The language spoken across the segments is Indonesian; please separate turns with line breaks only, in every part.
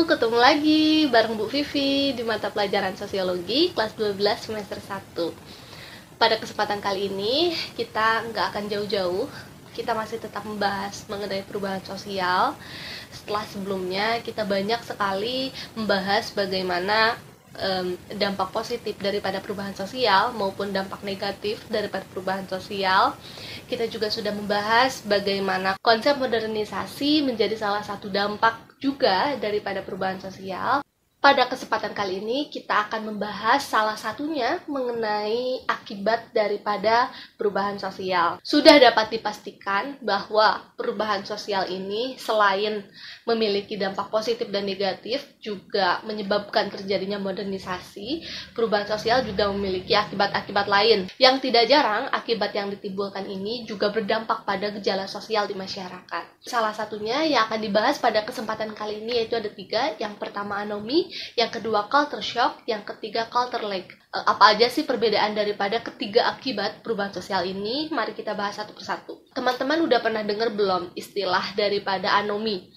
ketemu lagi bareng Bu Vivi di mata pelajaran Sosiologi kelas 12 semester 1. Pada kesempatan kali ini, kita nggak akan jauh-jauh. Kita masih tetap membahas mengenai perubahan sosial. Setelah sebelumnya, kita banyak sekali membahas bagaimana dampak positif daripada perubahan sosial maupun dampak negatif daripada perubahan sosial. Kita juga sudah membahas bagaimana konsep modernisasi menjadi salah satu dampak juga daripada perubahan sosial. Pada kesempatan kali ini kita akan membahas salah satunya mengenai akibat daripada perubahan sosial. Sudah dapat dipastikan bahwa perubahan sosial ini selain memiliki dampak positif dan negatif, juga menyebabkan terjadinya modernisasi. Perubahan sosial juga memiliki akibat-akibat lain. Yang tidak jarang, akibat yang ditimbulkan ini juga berdampak pada gejala sosial di masyarakat. Salah satunya yang akan dibahas pada kesempatan kali ini yaitu ada 3. Yang pertama anomi, yang kedua culture shock, yang ketiga culture lag. Apa aja sih perbedaan daripada ketiga akibat perubahan sosial ini? Mari kita bahas satu persatu. Teman-teman udah pernah dengar belum istilah daripada anomi?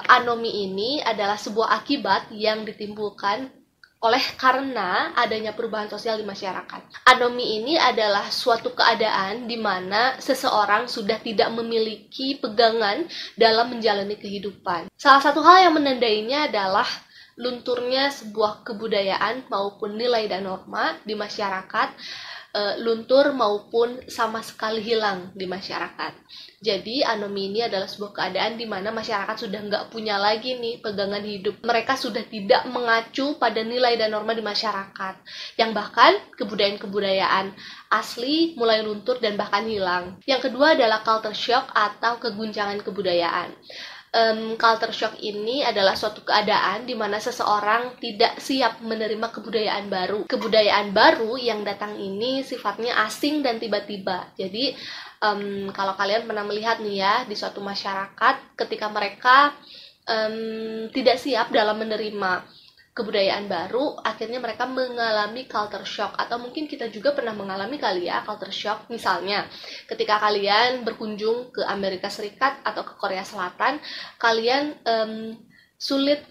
Anomi ini adalah sebuah akibat yang ditimbulkan karena adanya perubahan sosial di masyarakat. Anomi ini adalah suatu keadaan di mana seseorang sudah tidak memiliki pegangan dalam menjalani kehidupan. Salah satu hal yang menandainya adalah lunturnya sebuah kebudayaan maupun nilai dan norma di masyarakat, luntur maupun sama sekali hilang di masyarakat. Jadi anomi ini adalah sebuah keadaan di mana masyarakat sudah nggak punya lagi nih pegangan hidup. Mereka sudah tidak mengacu pada nilai dan norma di masyarakat, yang bahkan kebudayaan-kebudayaan asli mulai luntur dan bahkan hilang. Yang kedua adalah culture shock atau keguncangan kebudayaan. Culture shock ini adalah suatu keadaan di mana seseorang tidak siap menerima kebudayaan baru. Kebudayaan baru yang datang ini sifatnya asing dan tiba-tiba. Jadi kalau kalian pernah melihat nih ya, di suatu masyarakat ketika mereka tidak siap dalam menerima kebudayaan baru, akhirnya mereka mengalami culture shock. Atau mungkin kita juga pernah mengalami kali ya culture shock. Misalnya ketika kalian berkunjung ke Amerika Serikat atau ke Korea Selatan, kalian sulit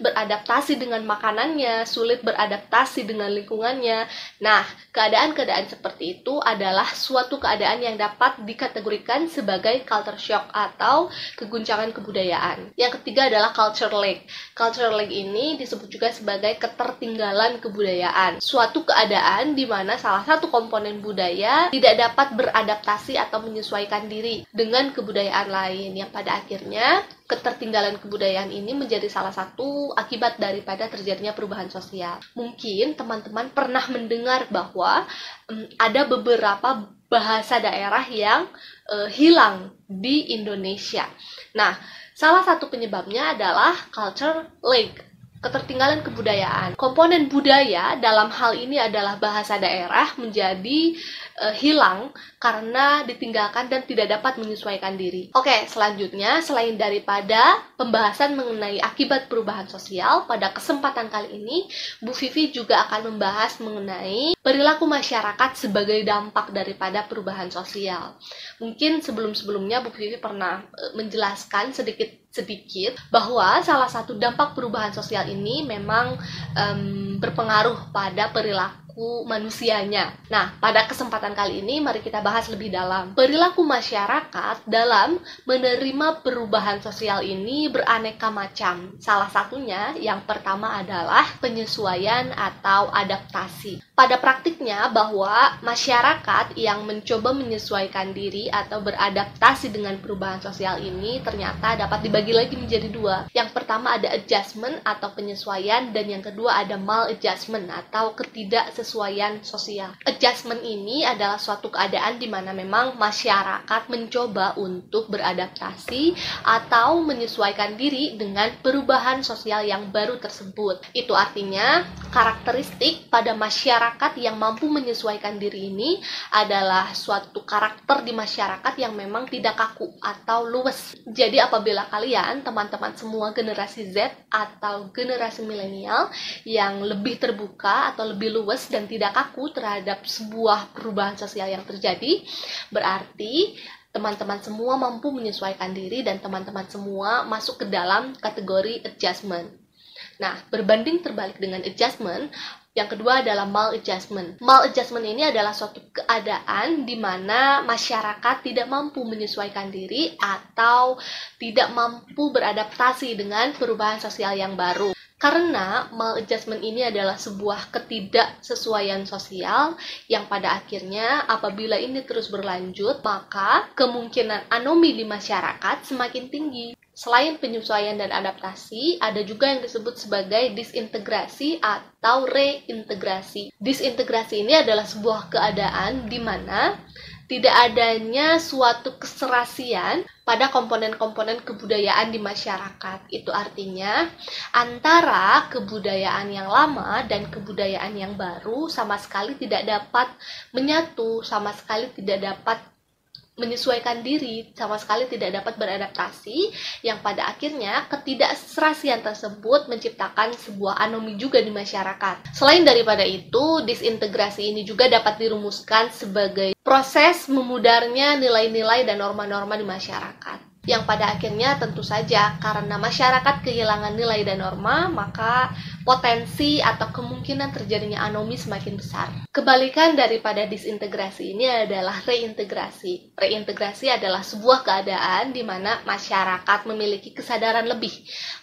beradaptasi dengan makanannya, sulit beradaptasi dengan lingkungannya. Nah, keadaan-keadaan seperti itu adalah suatu keadaan yang dapat dikategorikan sebagai culture shock atau keguncangan kebudayaan. Yang ketiga adalah culture lag. Culture lag ini disebut juga sebagai ketertinggalan kebudayaan. Suatu keadaan di mana salah satu komponen budaya tidak dapat beradaptasi atau menyesuaikan diri dengan kebudayaan lain, yang pada akhirnya ketertinggalan kebudayaan ini menjadi salah satu akibat daripada terjadinya perubahan sosial. Mungkin teman-teman pernah mendengar bahwa ada beberapa bahasa daerah yang hilang di Indonesia. Nah, salah satu penyebabnya adalah culture lag, ketertinggalan kebudayaan. Komponen budaya dalam hal ini adalah bahasa daerah menjadi hilang karena ditinggalkan dan tidak dapat menyesuaikan diri. Oke, selanjutnya selain daripada pembahasan mengenai akibat perubahan sosial, pada kesempatan kali ini Bu Vivi juga akan membahas mengenai perilaku masyarakat sebagai dampak daripada perubahan sosial. Mungkin sebelum-sebelumnya Bu Vivi pernah menjelaskan sedikit bahwa salah satu dampak perubahan sosial ini memang berpengaruh pada perilaku manusianya. Nah, pada kesempatan kali ini mari kita bahas lebih dalam. Perilaku masyarakat dalam menerima perubahan sosial ini beraneka macam. Salah satunya yang pertama adalah penyesuaian atau adaptasi. Pada praktiknya bahwa masyarakat yang mencoba menyesuaikan diri atau beradaptasi dengan perubahan sosial ini ternyata dapat dibagi lagi menjadi 2. Yang pertama ada adjustment atau penyesuaian, dan yang kedua ada maladjustment atau ketidaksesuaian sosial. Adjustment ini adalah suatu keadaan di mana memang masyarakat mencoba untuk beradaptasi atau menyesuaikan diri dengan perubahan sosial yang baru tersebut. Itu artinya karakteristik pada masyarakat masyarakat yang mampu menyesuaikan diri ini adalah suatu karakter di masyarakat yang memang tidak kaku atau luwes. Jadi apabila kalian, teman-teman semua generasi Z atau generasi milenial yang lebih terbuka atau lebih luwes dan tidak kaku terhadap sebuah perubahan sosial yang terjadi, berarti teman-teman semua mampu menyesuaikan diri dan teman-teman semua masuk ke dalam kategori adjustment. Nah, berbanding terbalik dengan adjustment, yang kedua adalah maladjustment. Maladjustment ini adalah suatu keadaan di mana masyarakat tidak mampu menyesuaikan diri atau tidak mampu beradaptasi dengan perubahan sosial yang baru. Karena maladjustment ini adalah sebuah ketidaksesuaian sosial yang pada akhirnya apabila ini terus berlanjut, maka kemungkinan anomi di masyarakat semakin tinggi. Selain penyesuaian dan adaptasi, ada juga yang disebut sebagai disintegrasi atau reintegrasi. Disintegrasi ini adalah sebuah keadaan di mana tidak adanya suatu keserasian pada komponen-komponen kebudayaan di masyarakat. Itu artinya antara kebudayaan yang lama dan kebudayaan yang baru sama sekali tidak dapat menyatu, sama sekali tidak dapat menyesuaikan diri, sama sekali tidak dapat beradaptasi, yang pada akhirnya ketidakserasian tersebut menciptakan sebuah anomi juga di masyarakat. Selain daripada itu, disintegrasi ini juga dapat dirumuskan sebagai proses memudarnya nilai-nilai dan norma-norma di masyarakat. Yang pada akhirnya tentu saja karena masyarakat kehilangan nilai dan norma, maka potensi atau kemungkinan terjadinya anomi semakin besar. Kebalikan daripada disintegrasi ini adalah reintegrasi. Reintegrasi adalah sebuah keadaan di mana masyarakat memiliki kesadaran lebih.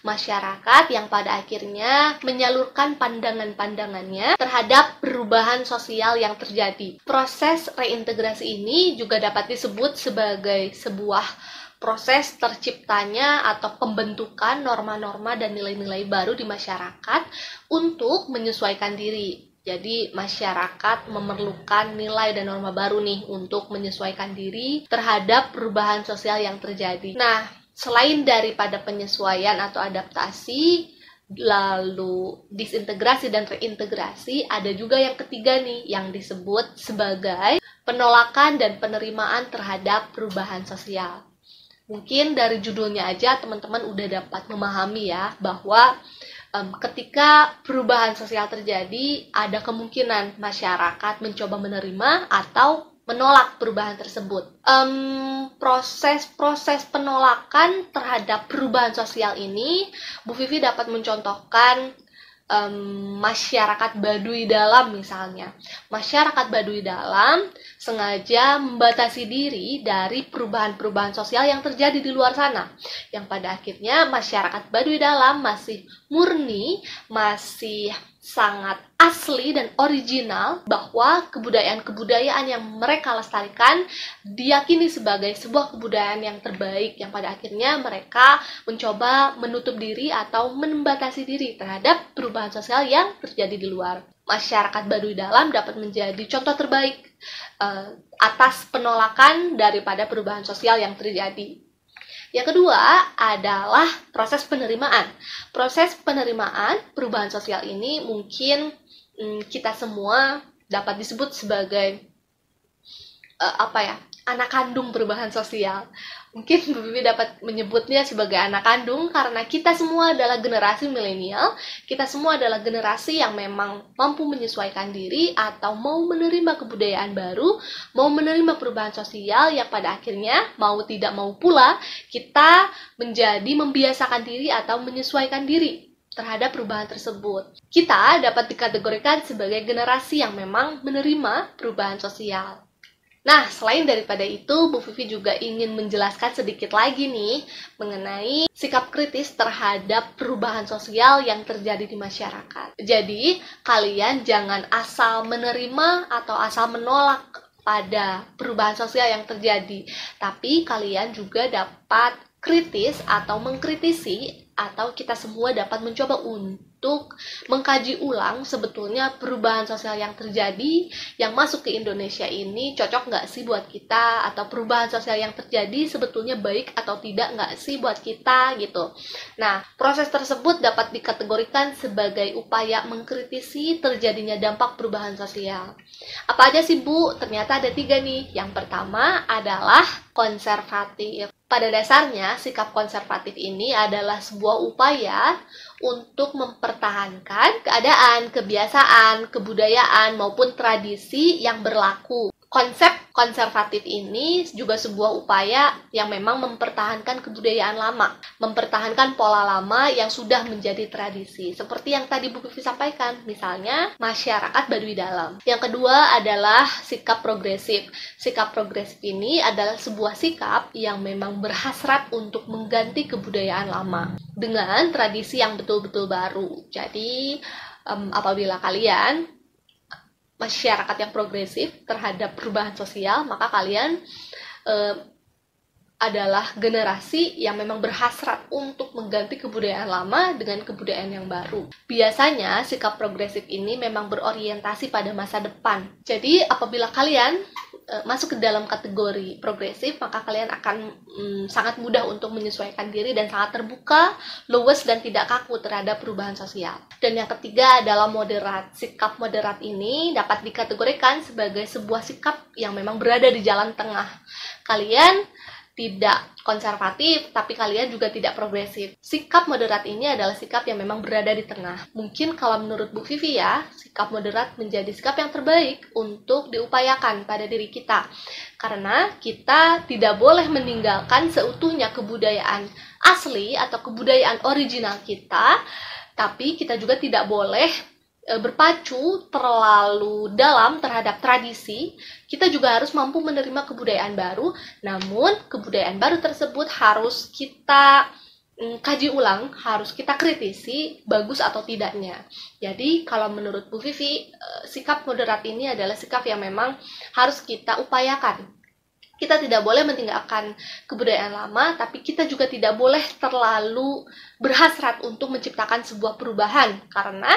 Masyarakat yang pada akhirnya menyalurkan pandangan-pandangannya terhadap perubahan sosial yang terjadi. Proses reintegrasi ini juga dapat disebut sebagai sebuah proses terciptanya atau pembentukan norma-norma dan nilai-nilai baru di masyarakat untuk menyesuaikan diri. Jadi masyarakat memerlukan nilai dan norma baru nih untuk menyesuaikan diri terhadap perubahan sosial yang terjadi. Nah, selain daripada penyesuaian atau adaptasi, lalu disintegrasi dan reintegrasi, ada juga yang ketiga nih yang disebut sebagai penolakan dan penerimaan terhadap perubahan sosial. Mungkin dari judulnya aja teman-teman udah dapat memahami ya bahwa ketika perubahan sosial terjadi, ada kemungkinan masyarakat mencoba menerima atau menolak perubahan tersebut. Proses penolakan terhadap perubahan sosial ini, Bu Vivi dapat mencontohkan masyarakat Baduy Dalam misalnya. Masyarakat Baduy Dalam sengaja membatasi diri dari perubahan-perubahan sosial yang terjadi di luar sana. Yang pada akhirnya masyarakat Baduy Dalam masih murni, masih sangat asli dan original bahwa kebudayaan-kebudayaan yang mereka lestarikan diyakini sebagai sebuah kebudayaan yang terbaik, yang pada akhirnya mereka mencoba menutup diri atau membatasi diri terhadap perubahan sosial yang terjadi di luar. Masyarakat Baduy Dalam dapat menjadi contoh terbaik atas penolakan daripada perubahan sosial yang terjadi. Yang kedua adalah proses penerimaan. Proses penerimaan perubahan sosial ini mungkin kita semua dapat disebut sebagai anak kandung perubahan sosial. Mungkin Bu Bibi dapat menyebutnya sebagai anak kandung karena kita semua adalah generasi milenial, kita semua adalah generasi yang memang mampu menyesuaikan diri atau mau menerima kebudayaan baru, mau menerima perubahan sosial yang pada akhirnya mau tidak mau pula kita menjadi membiasakan diri atau menyesuaikan diri terhadap perubahan tersebut. Kita dapat dikategorikan sebagai generasi yang memang menerima perubahan sosial. Nah, selain daripada itu, Bu Vivi juga ingin menjelaskan sedikit lagi nih mengenai sikap kritis terhadap perubahan sosial yang terjadi di masyarakat. Jadi, kalian jangan asal menerima atau asal menolak pada perubahan sosial yang terjadi, tapi kalian juga dapat kritis atau mengkritisi, atau kita semua dapat mencoba untuk mengkaji ulang sebetulnya perubahan sosial yang terjadi, yang masuk ke Indonesia ini cocok nggak sih buat kita, atau perubahan sosial yang terjadi sebetulnya baik atau tidak nggak sih buat kita gitu. Nah, proses tersebut dapat dikategorikan sebagai upaya mengkritisi terjadinya dampak perubahan sosial. Apa aja sih Bu? Ternyata ada 3 nih. Yang pertama adalah konservatif. Pada dasarnya, sikap konservatif ini adalah sebuah upaya untuk mempertahankan keadaan, kebiasaan, kebudayaan, maupun tradisi yang berlaku. Konsep konservatif ini juga sebuah upaya yang memang mempertahankan kebudayaan lama, mempertahankan pola lama yang sudah menjadi tradisi. Seperti yang tadi Bu Vivi sampaikan, misalnya masyarakat Baduy Dalam. Yang kedua adalah sikap progresif. Sikap progresif ini adalah sebuah sikap yang memang berhasrat untuk mengganti kebudayaan lama dengan tradisi yang betul-betul baru. Jadi, apabila kalian masyarakat yang progresif terhadap perubahan sosial, maka kalian adalah generasi yang memang berhasrat untuk mengganti kebudayaan lama dengan kebudayaan yang baru. Biasanya sikap progresif ini memang berorientasi pada masa depan. Jadi apabila kalian masuk ke dalam kategori progresif, maka kalian akan sangat mudah untuk menyesuaikan diri dan sangat terbuka, luwes, dan tidak kaku terhadap perubahan sosial. Dan yang ketiga adalah moderat. Sikap moderat ini dapat dikategorikan sebagai sebuah sikap yang memang berada di jalan tengah. Kalian tidak konservatif, tapi kalian juga tidak progresif. Sikap moderat ini adalah sikap yang memang berada di tengah. Mungkin kalau menurut Bu Vivi ya, sikap moderat menjadi sikap yang terbaik untuk diupayakan pada diri kita. Karena kita tidak boleh meninggalkan seutuhnya kebudayaan asli atau kebudayaan original kita, tapi kita juga tidak boleh berpacu terlalu dalam terhadap tradisi. Kita juga harus mampu menerima kebudayaan baru, namun kebudayaan baru tersebut harus kita kaji ulang, harus kita kritisi bagus atau tidaknya. Jadi kalau menurut Bu Vivi, sikap moderat ini adalah sikap yang memang harus kita upayakan. Kita tidak boleh meninggalkan kebudayaan lama, tapi kita juga tidak boleh terlalu berhasrat untuk menciptakan sebuah perubahan, karena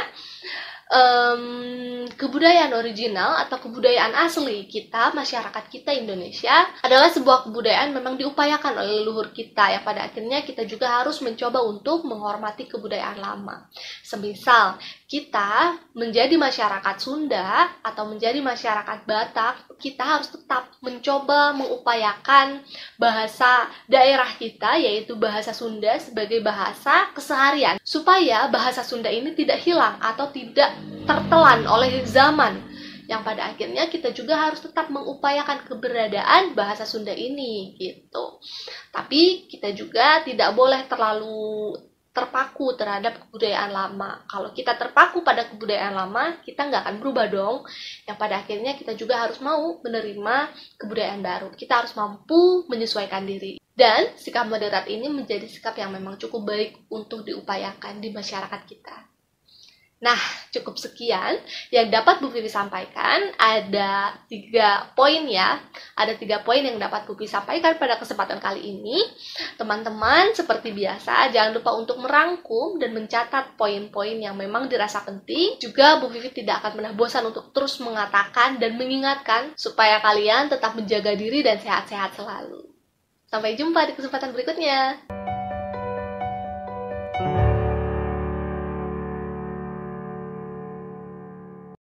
kebudayaan original atau kebudayaan asli kita, masyarakat kita Indonesia, adalah sebuah kebudayaan memang diupayakan oleh leluhur kita, yang pada akhirnya kita juga harus mencoba untuk menghormati kebudayaan lama. Semisal kita menjadi masyarakat Sunda atau menjadi masyarakat Batak, kita harus tetap mencoba mengupayakan bahasa daerah kita, yaitu bahasa Sunda, sebagai bahasa keseharian, supaya bahasa Sunda ini tidak hilang atau tidak tertelan oleh zaman, yang pada akhirnya kita juga harus tetap mengupayakan keberadaan bahasa Sunda ini gitu. Tapi kita juga tidak boleh terlalu terpaku terhadap kebudayaan lama. Kalau kita terpaku pada kebudayaan lama, kita nggak akan berubah dong. Yang pada akhirnya kita juga harus mau menerima kebudayaan baru. Kita harus mampu menyesuaikan diri. Dan sikap moderat ini menjadi sikap yang memang cukup baik untuk diupayakan di masyarakat kita. Nah, cukup sekian yang dapat Bu Vivi sampaikan. Ada 3 poin ya. Ada 3 poin yang dapat Bu Vivi sampaikan pada kesempatan kali ini. Teman-teman, seperti biasa, jangan lupa untuk merangkum dan mencatat poin-poin yang memang dirasa penting. Juga Bu Vivi tidak akan pernah bosan untuk terus mengatakan dan mengingatkan supaya kalian tetap menjaga diri dan sehat-sehat selalu. Sampai jumpa di kesempatan berikutnya.